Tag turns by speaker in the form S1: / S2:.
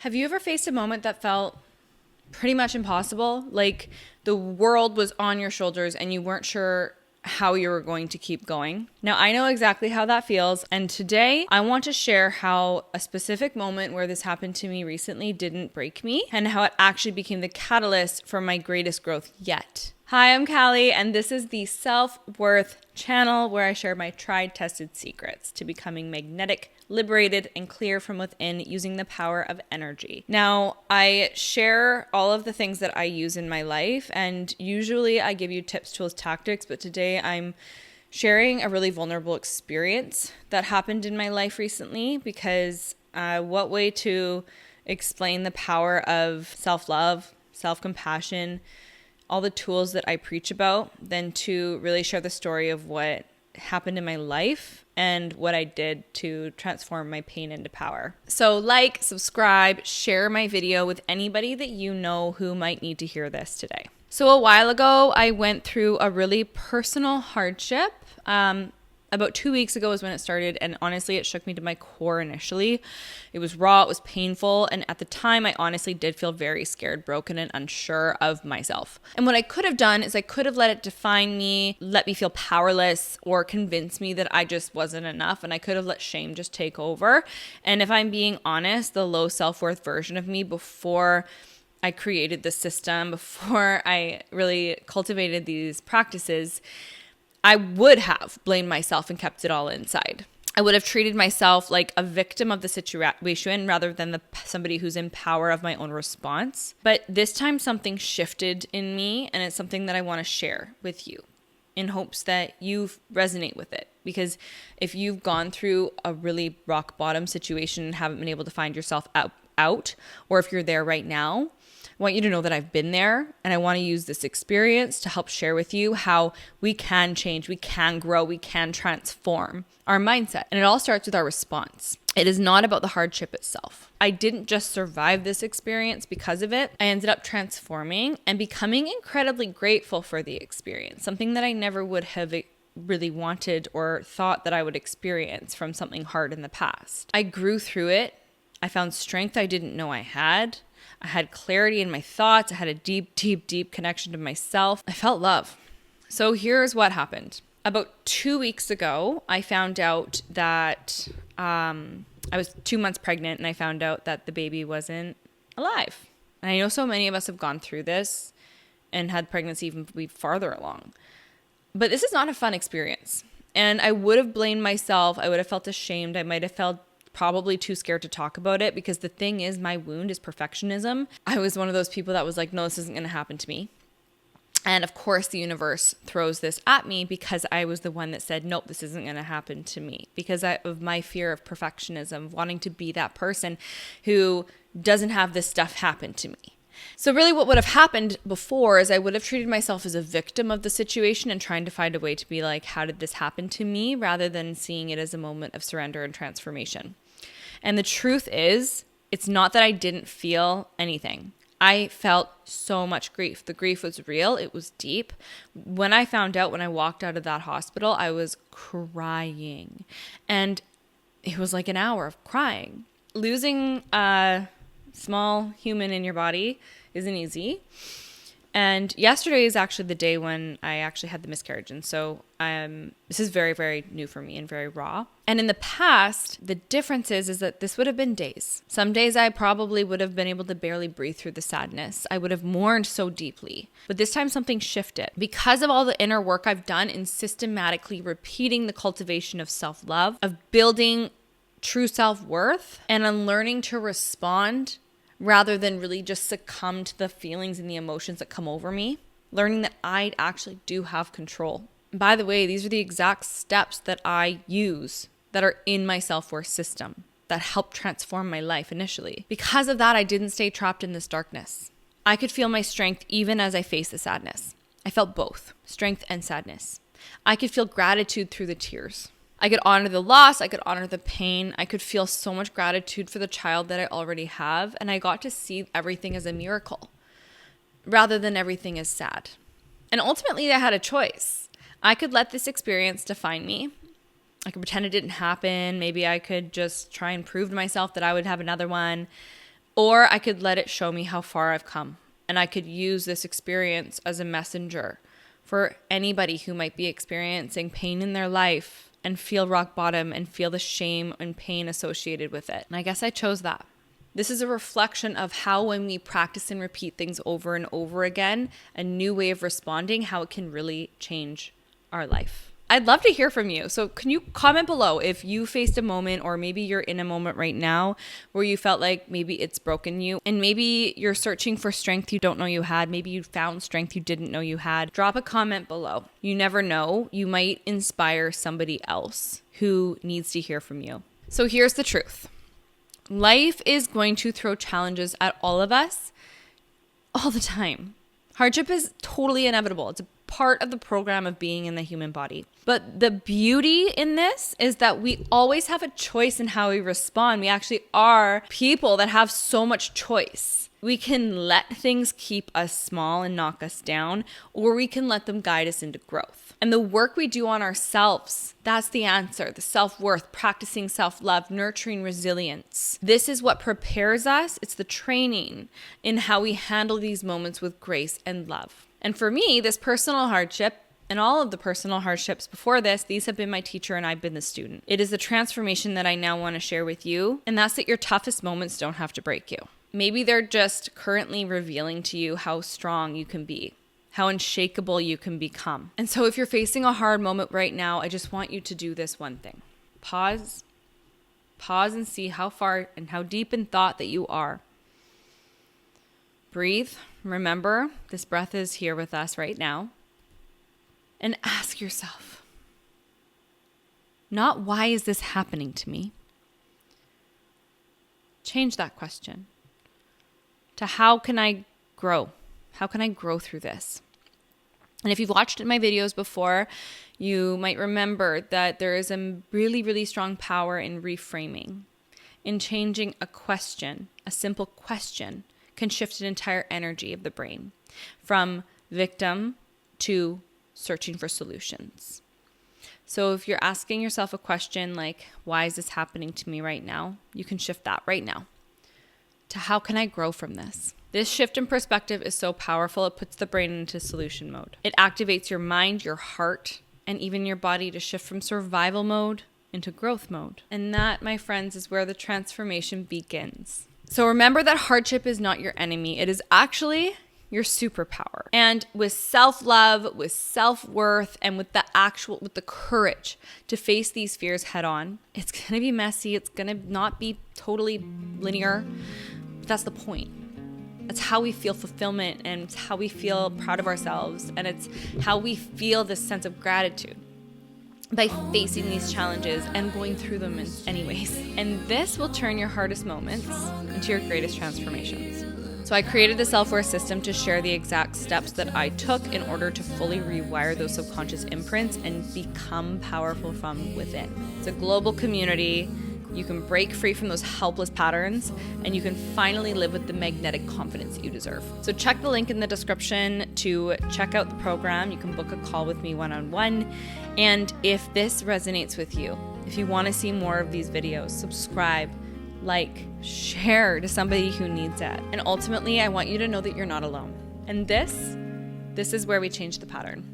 S1: Have you ever faced a moment that felt pretty much impossible? Like the world was on your shoulders and you weren't sure how you were going to keep going? Now, I know exactly how that feels. And today I want to share how a specific moment where this happened to me recently didn't break me and how it actually became the catalyst for my greatest growth yet. Hi, I'm Callie, and this is the Self-Worth channel where I share my tried, tested secrets to becoming magnetic, liberated, and clear from within using the power of energy. Now, I share all of the things that I use in my life, and usually I give you tips, tools, tactics, but today I'm sharing a really vulnerable experience that happened in my life recently because what way to explain the power of self-love, self-compassion, all the tools that I preach about than to really share the story of what happened in my life and what I did to transform my pain into power. So like, subscribe, share my video with anybody that you know who might need to hear this today. So a while ago, I went through a really personal hardship. About 2 weeks ago is when it started, and honestly, it shook me to my core initially. It was raw, it was painful, and at the time, I honestly did feel very scared, broken, and unsure of myself. And what I could have done is I could have let it define me, let me feel powerless, or convince me that I just wasn't enough, and I could have let shame just take over. And if I'm being honest, the low self-worth version of me before I created the system, before I really cultivated these practices, I would have blamed myself and kept it all inside. I would have treated myself like a victim of the situation rather than somebody who's in power of my own response. But this time something shifted in me, and it's something that I want to share with you in hopes that you resonate with it. Because if you've gone through a really rock bottom situation and haven't been able to find yourself out, or if you're there right now, I want you to know that I've been there, and I want to use this experience to help share with you how we can change, we can grow, we can transform our mindset. And it all starts with our response. It is not about the hardship itself. I didn't just survive this experience because of it. I ended up transforming and becoming incredibly grateful for the experience, something that I never would have really wanted or thought that I would experience from something hard in the past. I grew through it. I found strength I didn't know I had. I had clarity in my thoughts. I had a deep, deep, deep connection to myself. I felt love. So here's what happened. About 2 weeks ago, I found out that I was 2 months pregnant, and I found out that the baby wasn't alive. And I know so many of us have gone through this and had pregnancy even be farther along. But this is not a fun experience. And I would have blamed myself. I would have felt ashamed. I might have felt probably too scared to talk about it, because the thing is, my wound is perfectionism. I was one of those people that was like, no, this isn't going to happen to me. And of course, the universe throws this at me because I was the one that said, nope, this isn't going to happen to me, because of my fear of perfectionism, wanting to be that person who doesn't have this stuff happen to me. So really what would have happened before is I would have treated myself as a victim of the situation and trying to find a way to be like, how did this happen to me, rather than seeing it as a moment of surrender and transformation. And the truth is, it's not that I didn't feel anything. I felt so much grief. The grief was real. It was deep. When I found out, when I walked out of that hospital, I was crying. And it was like an hour of crying. Losing a small human in your body isn't easy. And yesterday is actually the day when I actually had the miscarriage. And so this is very, very new for me and very raw. And in the past, the difference is that this would have been days. Some days I probably would have been able to barely breathe through the sadness. I would have mourned so deeply. But this time something shifted. Because of all the inner work I've done in systematically repeating the cultivation of self-love, of building true self-worth, and on learning to respond rather than really just succumb to the feelings and the emotions that come over me, learning that I actually do have control. By the way, these are the exact steps that I use that are in my self-worth system that helped transform my life initially. Because of that, I didn't stay trapped in this darkness. I could feel my strength even as I faced the sadness. I felt both, strength and sadness. I could feel gratitude through the tears. I could honor the loss. I could honor the pain. I could feel so much gratitude for the child that I already have. And I got to see everything as a miracle rather than everything as sad. And ultimately, I had a choice. I could let this experience define me. I could pretend it didn't happen. Maybe I could just try and prove to myself that I would have another one. Or I could let it show me how far I've come. And I could use this experience as a messenger for anybody who might be experiencing pain in their life and feel rock bottom and feel the shame and pain associated with it. And I guess I chose that. This is a reflection of how when we practice and repeat things over and over again, a new way of responding, how it can really change our life. I'd love to hear from you. So can you comment below if you faced a moment, or maybe you're in a moment right now where you felt like maybe it's broken you, and maybe you're searching for strength you don't know you had. Maybe you found strength you didn't know you had. Drop a comment below. You never know. You might inspire somebody else who needs to hear from you. So here's the truth. Life is going to throw challenges at all of us all the time. Hardship is totally inevitable. It's a part of the program of being in the human body. But the beauty in this is that we always have a choice in how we respond. We actually are people that have so much choice. We can let things keep us small and knock us down, or we can let them guide us into growth. And the work we do on ourselves, that's the answer. The self-worth, practicing self-love, nurturing resilience. This is what prepares us. It's the training in how we handle these moments with grace and love. And for me, this personal hardship and all of the personal hardships before this, these have been my teacher and I've been the student. It is the transformation that I now want to share with you. And that's that your toughest moments don't have to break you. Maybe they're just currently revealing to you how strong you can be, how unshakable you can become. And so if you're facing a hard moment right now, I just want you to do this one thing. Pause and see how far and how deep in thought that you are. Breathe. Remember, this breath is here with us right now. And ask yourself, not why is this happening to me? Change that question to how can I grow? How can I grow through this? And if you've watched my videos before, you might remember that there is a really, really strong power in reframing, in changing a question. A simple question can shift an entire energy of the brain from victim to searching for solutions. So if you're asking yourself a question like, why is this happening to me right now? You can shift that right now to how can I grow from this? This shift in perspective is so powerful. It puts the brain into solution mode. It activates your mind, your heart, and even your body to shift from survival mode into growth mode. And that, my friends, is where the transformation begins. So remember that hardship is not your enemy. It is actually your superpower. And with self-love, with self-worth, and with the courage to face these fears head on, it's going to be messy. It's going to not be totally linear. But that's the point. It's how we feel fulfillment, and it's how we feel proud of ourselves, and it's how we feel this sense of gratitude by facing these challenges and going through them anyways. And this will turn your hardest moments into your greatest transformations. So I created the self-worth system to share the exact steps that I took in order to fully rewire those subconscious imprints and become powerful from within. It's a global community. You can break free from those helpless patterns, and you can finally live with the magnetic confidence that you deserve. So check the link in the description to check out the program. You can book a call with me one-on-one. And if this resonates with you, if you want to see more of these videos, subscribe, like, share to somebody who needs it. And ultimately, I want you to know that you're not alone. And this is where we change the pattern.